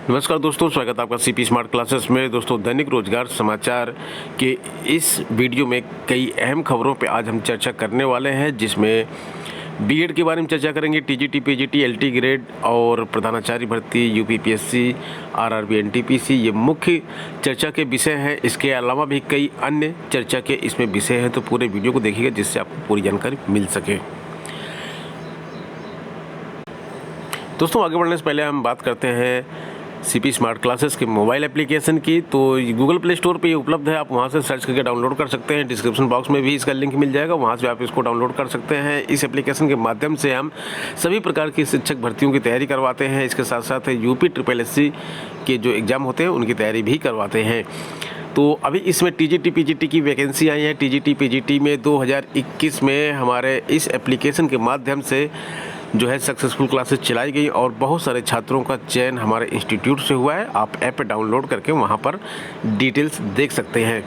नमस्कार दोस्तों, स्वागत है आपका सीपी स्मार्ट क्लासेस में। दोस्तों, दैनिक रोजगार समाचार के इस वीडियो में कई अहम खबरों पे आज हम चर्चा करने वाले हैं, जिसमें बीएड के बारे में चर्चा करेंगे, टीजीटी, पीजीटी, एलटी ग्रेड और प्रधानाचार्य भर्ती, यूपीपीएससी, आरआरबी, एनटीपीसी, ये मुख्य चर्चा के विषय हैं। इसके अलावा भी कई अन्य चर्चा के इसमें विषय हैं, तो पूरे वीडियो को देखिएगा जिससे आपको पूरी जानकारी मिल सके। दोस्तों, आगे बढ़ने से पहले हम बात करते हैं सीपी स्मार्ट क्लासेस के मोबाइल एप्लीकेशन की। तो गूगल प्ले स्टोर पे ये उपलब्ध है, आप वहाँ से सर्च करके डाउनलोड कर सकते हैं। डिस्क्रिप्शन बॉक्स में भी इसका लिंक मिल जाएगा, वहाँ से आप इसको डाउनलोड कर सकते हैं। इस एप्लीकेशन के माध्यम से हम सभी प्रकार की शिक्षक भर्तियों की तैयारी करवाते हैं। इसके साथ साथ यूपीएससी के जो एग्ज़ाम होते हैं उनकी तैयारी भी करवाते हैं। तो अभी इसमें टीजीटी, पीजीटी की वैकेंसी आई है। टीजीटी, पीजीटी में 2021 में हमारे इस एप्लीकेशन के माध्यम से जो है सक्सेसफुल क्लासेस चलाई गई और बहुत सारे छात्रों का चयन हमारे इंस्टीट्यूट से हुआ है। आप ऐप डाउनलोड करके वहां पर डिटेल्स देख सकते हैं।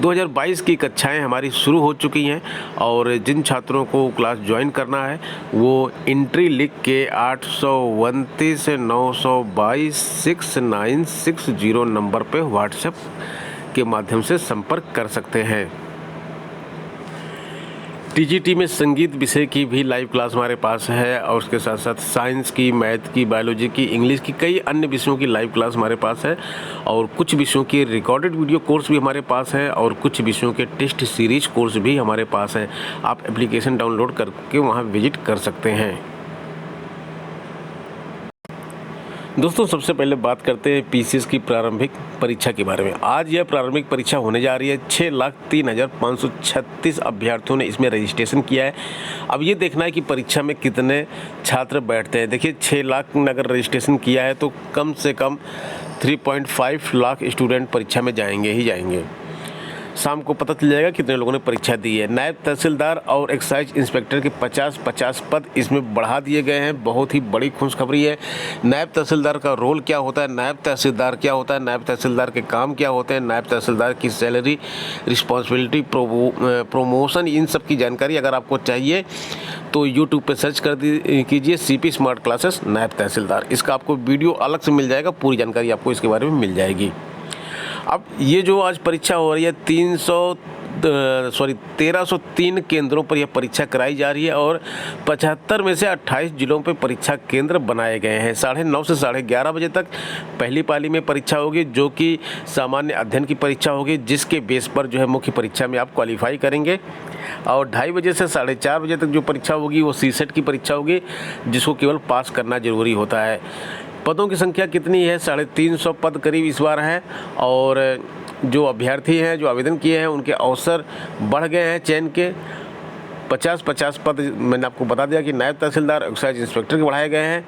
2022 की कक्षाएं हमारी शुरू हो चुकी हैं और जिन छात्रों को क्लास ज्वाइन करना है वो एंट्री लिख के 829-922-6960 नंबर पे व्हाट्सएप के माध्यम से संपर्क कर सकते हैं। टीजीटी में संगीत विषय की भी लाइव क्लास हमारे पास है और उसके साथ साथ साइंस की, मैथ की, बायोलॉजी की, इंग्लिश की, कई अन्य विषयों की लाइव क्लास हमारे पास है और कुछ विषयों की रिकॉर्डेड वीडियो कोर्स भी हमारे पास है और कुछ विषयों के टेस्ट सीरीज कोर्स भी हमारे पास है। आप एप्लीकेशन डाउनलोड करके वहां विजिट कर सकते हैं। दोस्तों, सबसे पहले बात करते हैं पीसीएस की प्रारंभिक परीक्षा के बारे में। आज यह प्रारंभिक परीक्षा होने जा रही है। 6,03,536 अभ्यर्थियों ने इसमें रजिस्ट्रेशन किया है। अब ये देखना है कि परीक्षा में कितने छात्र बैठते हैं। देखिए, 6 लाख ने अगर रजिस्ट्रेशन किया है तो कम से कम 3.5 लाख स्टूडेंट परीक्षा में जाएंगे ही जाएंगे। शाम को पता चल जाएगा कितने लोगों ने परीक्षा दी है। नायब तहसीलदार और एक्साइज इंस्पेक्टर के 50-50 पद इसमें बढ़ा दिए गए हैं। बहुत ही बड़ी खुशखबरी है। नायब तहसीलदार का रोल क्या होता है, नायब तहसीलदार क्या होता है, नायब तहसीलदार के काम क्या होते हैं, नायब तहसीलदार की सैलरी, रिस्पॉन्सिबिलिटी, प्रमोशन, इन सब की जानकारी अगर आपको चाहिए तो यूट्यूब पे सर्च कर कीजिए सीपी स्मार्ट क्लासेस नायब तहसीलदार। इसका आपको वीडियो अलग से मिल जाएगा, पूरी जानकारी आपको इसके बारे में मिल जाएगी। अब ये जो आज परीक्षा हो रही है 1303 केंद्रों पर यह परीक्षा कराई जा रही है और 75 में से 28 जिलों पर परीक्षा केंद्र बनाए गए हैं। 9:30 से 11:30 बजे तक पहली पाली में परीक्षा होगी, जो कि सामान्य अध्ययन की परीक्षा होगी, जिसके बेस पर जो है मुख्य परीक्षा में आप क्वालिफाई करेंगे। और 2:30 बजे से 4:30 बजे तक जो परीक्षा होगी वो सीसेट की परीक्षा होगी, जिसको केवल पास करना जरूरी होता है। पदों की संख्या कितनी है? 350 पद करीब इस बार है और जो अभ्यर्थी हैं जो आवेदन किए हैं उनके अवसर बढ़ गए हैं चयन के। 50-50 पद मैंने आपको बता दिया कि नायब तहसीलदार, एक्साइज इंस्पेक्टर के बढ़ाए गए हैं।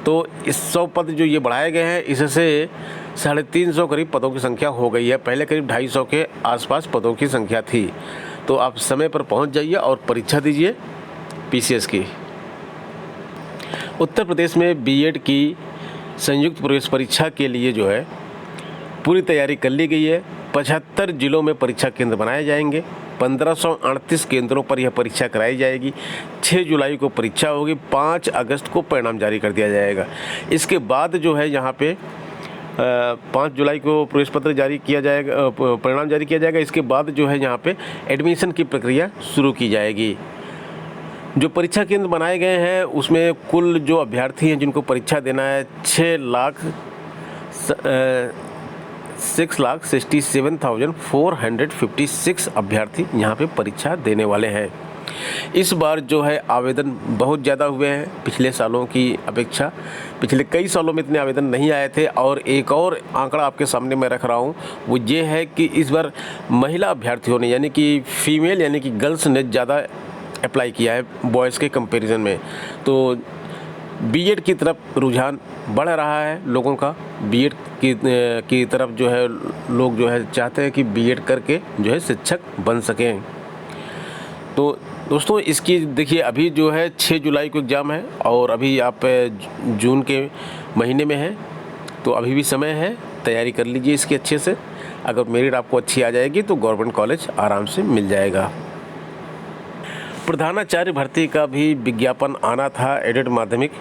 तो इस 100 पद जो ये बढ़ाए गए हैं, इससे 350 करीब पदों की संख्या हो गई है। पहले करीब 250 के आसपास पदों की संख्या थी। तो आप समय पर पहुँच जाइए और परीक्षा दीजिए पीसीएस की। उत्तर प्रदेश में बीएड की संयुक्त प्रवेश परीक्षा के लिए जो है पूरी तैयारी कर ली गई है। 75 जिलों में परीक्षा केंद्र बनाए जाएंगे। 1538 केंद्रों पर यह परीक्षा कराई जाएगी। 6 जुलाई को परीक्षा होगी, 5 अगस्त को परिणाम जारी कर दिया जाएगा। इसके बाद जो है यहाँ पे 5 जुलाई को प्रवेश पत्र जारी किया जाएगा, परिणाम जारी किया जाएगा। इसके बाद जो है यहाँ पे एडमिशन की प्रक्रिया शुरू की जाएगी। जो परीक्षा केंद्र बनाए गए हैं उसमें कुल जो अभ्यर्थी हैं जिनको परीक्षा देना है 6,67,456 अभ्यर्थी यहाँ पे परीक्षा देने वाले हैं। इस बार जो है आवेदन बहुत ज़्यादा हुए हैं पिछले सालों की अपेक्षा। पिछले कई सालों में इतने आवेदन नहीं आए थे। और एक और आंकड़ा आपके सामने मैं रख रहा हूँ, वो ये है कि इस बार महिला अभ्यर्थियों ने यानी कि फीमेल यानी कि गर्ल्स ने ज़्यादा अप्लाई किया है बॉयज़ के कंपैरिजन में। तो बीएड की तरफ रुझान बढ़ रहा है लोगों का। बीएड की तरफ जो है लोग जो है चाहते हैं कि बीएड करके जो है शिक्षक बन सकें। तो दोस्तों, इसकी देखिए अभी जो है 6 जुलाई को एग्ज़ाम है और अभी आप जून के महीने में हैं, तो अभी भी समय है, तैयारी कर लीजिए इसकी अच्छे से। अगर मेरिट आपको अच्छी आ जाएगी तो गवर्नमेंट कॉलेज आराम से मिल जाएगा। प्रधानाचार्य भर्ती का भी विज्ञापन आना था एडेड माध्यमिक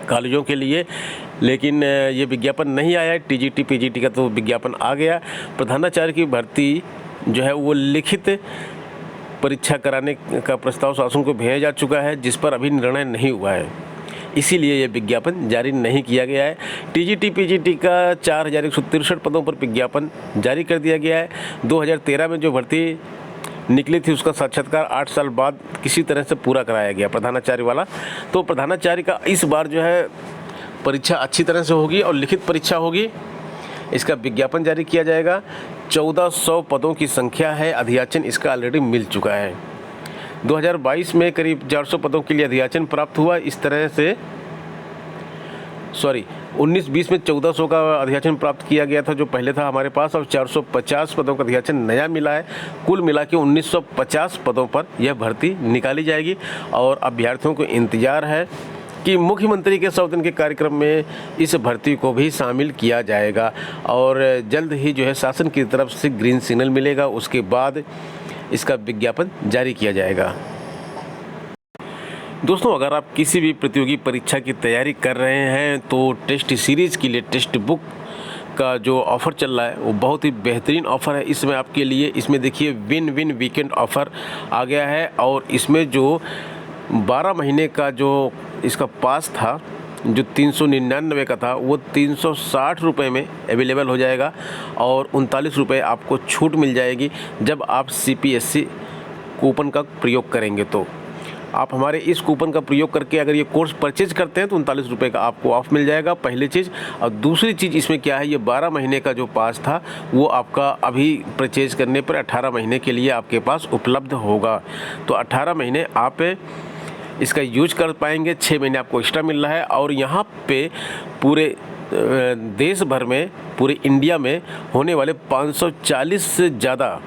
कॉलेजों के लिए। लेकिन ये विज्ञापन नहीं आया है। टीजीटी पीजीटी का तो विज्ञापन आ गया। प्रधानाचार्य की भर्ती जो है वो लिखित परीक्षा कराने का प्रस्ताव शासन को भेजा जा चुका है, जिस पर अभी निर्णय नहीं हुआ है, इसीलिए ये विज्ञापन जारी नहीं किया गया है। टीजीटी पीजीटी का 4163 पदों पर विज्ञापन जारी कर दिया गया है। 2013 में जो भर्ती निकली थी उसका साक्षात्कार 8 साल बाद किसी तरह से पूरा कराया गया प्रधानाचार्य वाला। तो प्रधानाचार्य का इस बार जो है परीक्षा अच्छी तरह से होगी और लिखित परीक्षा होगी। इसका विज्ञापन जारी किया जाएगा। 1400 पदों की संख्या है। अधियाचन इसका ऑलरेडी मिल चुका है। 2022 में करीब 400 पदों के लिए अधियाचन प्राप्त हुआ। इस तरह से 19-20 में 1400 का अधियाचन प्राप्त किया गया था जो पहले था हमारे पास, और 450 पदों का अधियाचन नया मिला है। कुल मिला के 1950 पदों पर यह भर्ती निकाली जाएगी और अभ्यर्थियों को इंतजार है कि मुख्यमंत्री के 100 दिन के कार्यक्रम में इस भर्ती को भी शामिल किया जाएगा और जल्द ही जो है शासन की तरफ से ग्रीन सिग्नल मिलेगा। उसके बाद इसका विज्ञापन जारी किया जाएगा। दोस्तों, अगर आप किसी भी प्रतियोगी परीक्षा की तैयारी कर रहे हैं तो टेस्ट सीरीज़ के लिए टेक्स्ट बुक का जो ऑफ़र चल रहा है वो बहुत ही बेहतरीन ऑफ़र है। इसमें आपके लिए इसमें देखिए विन विन वीकेंड ऑफ़र आ गया है और इसमें जो 12 महीने का जो इसका पास था जो 399 का था वो 360 रुपये में अवेलेबल हो जाएगा और 39 रुपये आपको छूट मिल जाएगी जब आप CPSC कूपन का प्रयोग करेंगे। तो आप हमारे इस कूपन का प्रयोग करके अगर ये कोर्स परचेज करते हैं तो 39 रुपये का आपको ऑफ मिल जाएगा, पहली चीज़। और दूसरी चीज़ इसमें क्या है, ये 12 महीने का जो पास था वो आपका अभी परचेज करने पर 18 महीने के लिए आपके पास उपलब्ध होगा। तो 18 महीने आप इसका यूज कर पाएंगे। 6 महीने आपको एक्स्ट्रा मिल रहा है और यहाँ पे पूरे देश भर में, पूरे इंडिया में होने वाले 540 से ज़्यादा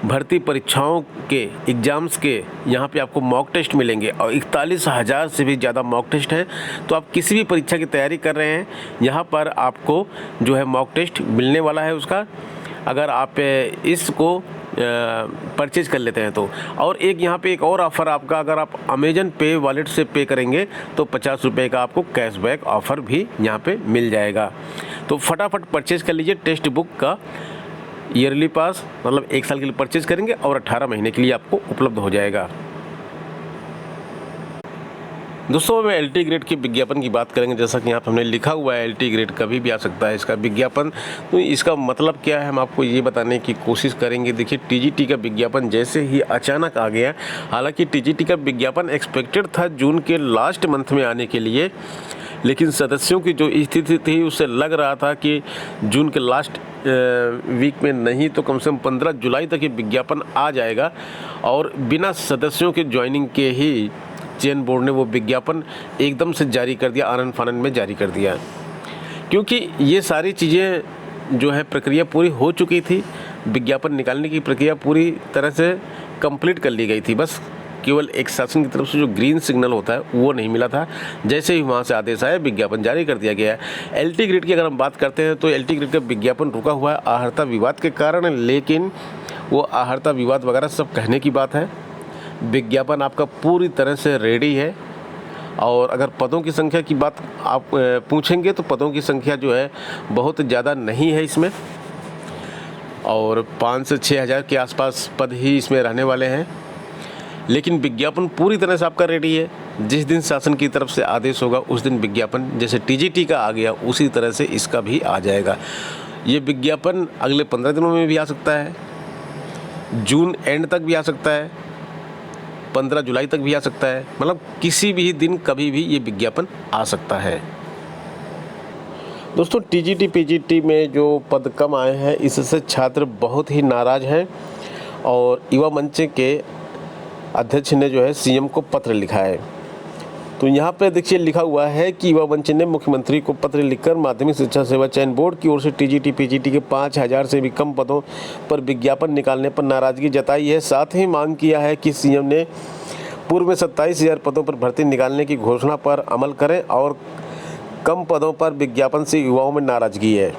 भर्ती परीक्षाओं के एग्ज़ाम्स के यहाँ पे आपको मॉक टेस्ट मिलेंगे और 41,000 से भी ज़्यादा मॉक टेस्ट हैं। तो आप किसी भी परीक्षा की तैयारी कर रहे हैं, यहाँ पर आपको जो है मॉक टेस्ट मिलने वाला है उसका, अगर आप इसको परचेज कर लेते हैं तो। और एक यहाँ पे एक और ऑफ़र आपका, अगर आप अमेजन पे वॉलेट से पे करेंगे तो 50 रुपये का आपको कैशबैक ऑफ़र भी यहाँ पे मिल जाएगा। तो फटाफट परचेज कर लीजिए टेक्स्ट बुक का ईयरली पास, मतलब 1 साल के लिए परचेज करेंगे और 18 महीने के लिए आपको उपलब्ध हो जाएगा। दोस्तों, मैं LT ग्रेड के विज्ञापन की बात करेंगे। जैसा कि यहाँ पर हमने लिखा हुआ है LT ग्रेड कभी भी आ सकता है इसका विज्ञापन। तो इसका मतलब क्या है हम आपको ये बताने की कोशिश करेंगे। देखिए, TGT का विज्ञापन जैसे ही अचानक आ गया, हालांकि TGT का विज्ञापन एक्सपेक्टेड था जून के लास्ट मंथ में आने के लिए, लेकिन सदस्यों की जो स्थिति थी उससे लग रहा था कि जून के लास्ट वीक में नहीं तो कम से कम 15 जुलाई तक ये विज्ञापन आ जाएगा। और बिना सदस्यों के ज्वाइनिंग के ही चयन बोर्ड ने वो विज्ञापन एकदम से जारी कर दिया, आनन फानन में जारी कर दिया, क्योंकि ये सारी चीज़ें जो है प्रक्रिया पूरी हो चुकी थी। विज्ञापन निकालने की प्रक्रिया पूरी तरह से कंप्लीट कर ली गई थी, बस केवल एक शासन की तरफ से जो ग्रीन सिग्नल होता है वो नहीं मिला था। जैसे ही वहाँ से आदेश आया विज्ञापन जारी कर दिया गया है। LT ग्रेड की अगर हम बात करते हैं तो LT ग्रेड का विज्ञापन रुका हुआ है आहर्ता विवाद के कारण, लेकिन वो आहर्ता विवाद वगैरह सब कहने की बात है। विज्ञापन आपका पूरी तरह से रेडी है और अगर पदों की संख्या की बात आप पूछेंगे तो पदों की संख्या जो है बहुत ज़्यादा नहीं है इसमें, और 5 से 6 हज़ार के आसपास पद ही इसमें रहने वाले हैं। लेकिन विज्ञापन पूरी तरह से आपका रेडी है। जिस दिन शासन की तरफ से आदेश होगा उस दिन विज्ञापन, जैसे TGT का आ गया उसी तरह से इसका भी आ जाएगा। ये विज्ञापन अगले 15 दिनों में भी आ सकता है, जून एंड तक भी आ सकता है, 15 जुलाई तक भी आ सकता है, मतलब किसी भी दिन कभी भी ये विज्ञापन आ सकता है। दोस्तों, TGT PGT में जो पद कम आए हैं इससे छात्र बहुत ही नाराज़ हैं और युवा मंच के अध्यक्ष ने जो है CM को पत्र लिखा है। तो यहाँ पे देखिए लिखा हुआ है कि युवा मंच ने मुख्यमंत्री को पत्र लिखकर माध्यमिक शिक्षा सेवा चयन बोर्ड की ओर से TGT PGT के 5,000 से भी कम पदों पर विज्ञापन निकालने पर नाराज़गी जताई है। साथ ही मांग किया है कि CM ने पूर्व में 27,000 पदों पर भर्ती निकालने की घोषणा पर अमल करें और कम पदों पर विज्ञापन से युवाओं में नाराज़गी है।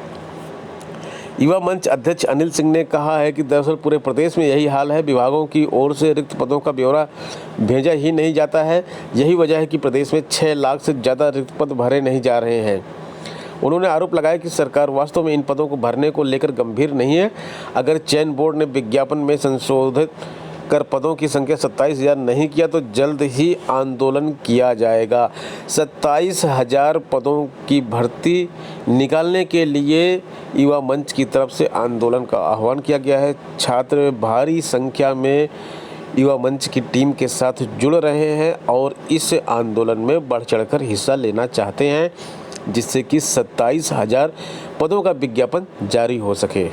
युवा मंच अध्यक्ष अनिल सिंह ने कहा है कि दरअसल पूरे प्रदेश में यही हाल है, विभागों की ओर से रिक्त पदों का ब्यौरा भेजा ही नहीं जाता है। यही वजह है कि प्रदेश में 6 लाख से ज़्यादा रिक्त पद भरे नहीं जा रहे हैं। उन्होंने आरोप लगाया कि सरकार वास्तव में इन पदों को भरने को लेकर गंभीर नहीं है। अगर चयन बोर्ड ने विज्ञापन में संशोधित कर पदों की संख्या 27,000 नहीं किया तो जल्द ही आंदोलन किया जाएगा। 27,000 पदों की भर्ती निकालने के लिए युवा मंच की तरफ से आंदोलन का आह्वान किया गया है। छात्र भारी संख्या में युवा मंच की टीम के साथ जुड़ रहे हैं और इस आंदोलन में बढ़ चढ़कर हिस्सा लेना चाहते हैं, जिससे कि 27,000 पदों का विज्ञापन जारी हो सके।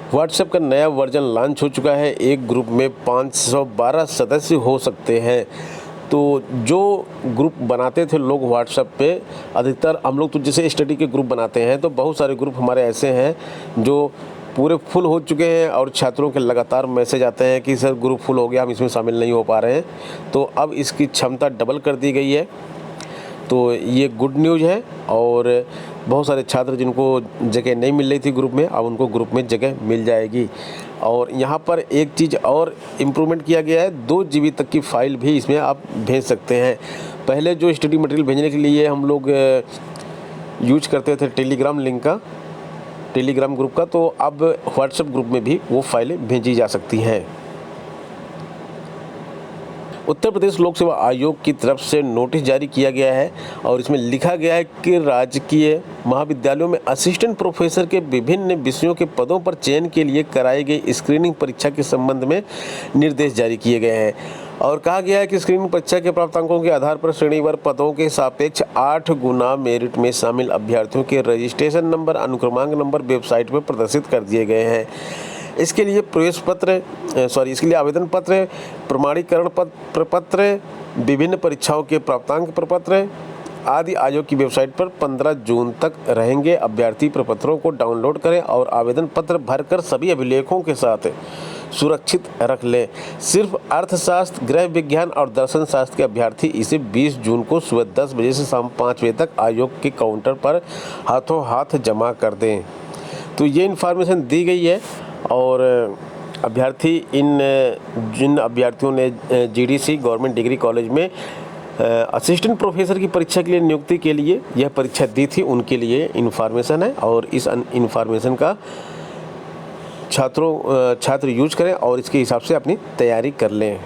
व्हाट्सएप का नया वर्जन लॉन्च हो चुका है। एक ग्रुप में 512 सदस्य हो सकते हैं। तो जो ग्रुप बनाते थे लोग व्हाट्सएप पे, अधिकतर हम लोग तो जैसे स्टडी के ग्रुप बनाते हैं, तो बहुत सारे ग्रुप हमारे ऐसे हैं जो पूरे फुल हो चुके हैं और छात्रों के लगातार मैसेज आते हैं कि सर ग्रुप फुल हो गया, हम इसमें शामिल नहीं हो पा रहे हैं। तो अब इसकी क्षमता डबल कर दी गई है। तो ये गुड न्यूज़ है और बहुत सारे छात्र जिनको जगह नहीं मिल रही थी ग्रुप में, अब उनको ग्रुप में जगह मिल जाएगी। और यहाँ पर एक चीज़ और इम्प्रूवमेंट किया गया है, 2 GB तक की फ़ाइल भी इसमें आप भेज सकते हैं। पहले जो स्टडी मटेरियल भेजने के लिए हम लोग यूज करते थे टेलीग्राम लिंक का, टेलीग्राम ग्रुप का, तो अब व्हाट्सएप ग्रुप में भी वो फाइलें भेजी जा सकती हैं। उत्तर प्रदेश लोक सेवा आयोग की तरफ से नोटिस जारी किया गया है और इसमें लिखा गया है कि राजकीय महाविद्यालयों में असिस्टेंट प्रोफेसर के विभिन्न विषयों के पदों पर चयन के लिए कराई गई स्क्रीनिंग परीक्षा के संबंध में निर्देश जारी किए गए हैं। और कहा गया है कि स्क्रीनिंग परीक्षा के प्राप्तांकों के आधार पर श्रेणीवार पदों के सापेक्ष 8 गुना मेरिट में शामिल अभ्यर्थियों के रजिस्ट्रेशन नंबर, अनुक्रमांक नंबर वेबसाइट पर प्रदर्शित कर दिए गए हैं। इसके लिए इसके लिए आवेदन पत्र, प्रमाणीकरण प्रपत्र, विभिन्न परीक्षाओं के प्राप्तांक प्रपत्र आदि आयोग की वेबसाइट पर 15 जून तक रहेंगे। अभ्यर्थी प्रपत्रों को डाउनलोड करें और आवेदन पत्र भरकर सभी अभिलेखों के साथ सुरक्षित रख लें। सिर्फ अर्थशास्त्र, गृह विज्ञान और दर्शन शास्त्र के अभ्यर्थी इसे 20 जून को सुबह 10 बजे से शाम 5 बजे तक आयोग के काउंटर पर हाथों हाथ जमा कर दें। तो ये इन्फॉर्मेशन दी गई है। और अभ्यर्थी जिन अभ्यर्थियों ने GDC गवर्नमेंट डिग्री कॉलेज में असिस्टेंट प्रोफेसर की परीक्षा के लिए नियुक्ति के लिए यह परीक्षा दी थी, उनके लिए इन्फॉर्मेशन है और इस इन्फॉर्मेशन का छात्र यूज करें और इसके हिसाब से अपनी तैयारी कर लें।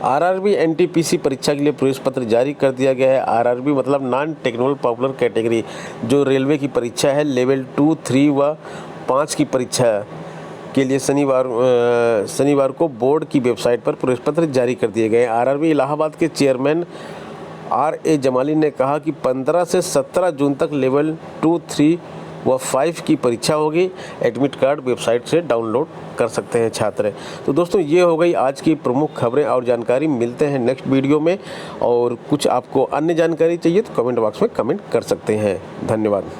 RRB NTPC परीक्षा के लिए प्रवेश पत्र जारी कर दिया गया है। RRB मतलब नॉन टेक्निकल पॉपुलर कैटेगरी, जो रेलवे की परीक्षा है, लेवल 2, 3 व 5 की परीक्षा के लिए शनिवार को बोर्ड की वेबसाइट पर प्रवेश पत्र जारी कर दिए गए। RRB इलाहाबाद के चेयरमैन RA जमाली ने कहा कि 15 से 17 जून तक लेवल 2, 3 व 5 की परीक्षा होगी। एडमिट कार्ड वेबसाइट से डाउनलोड कर सकते हैं छात्र। तो दोस्तों, ये हो गई आज की प्रमुख खबरें और जानकारी। मिलते हैं नेक्स्ट वीडियो में। और कुछ आपको अन्य जानकारी चाहिए तो कमेंट बॉक्स में कमेंट कर सकते हैं। धन्यवाद।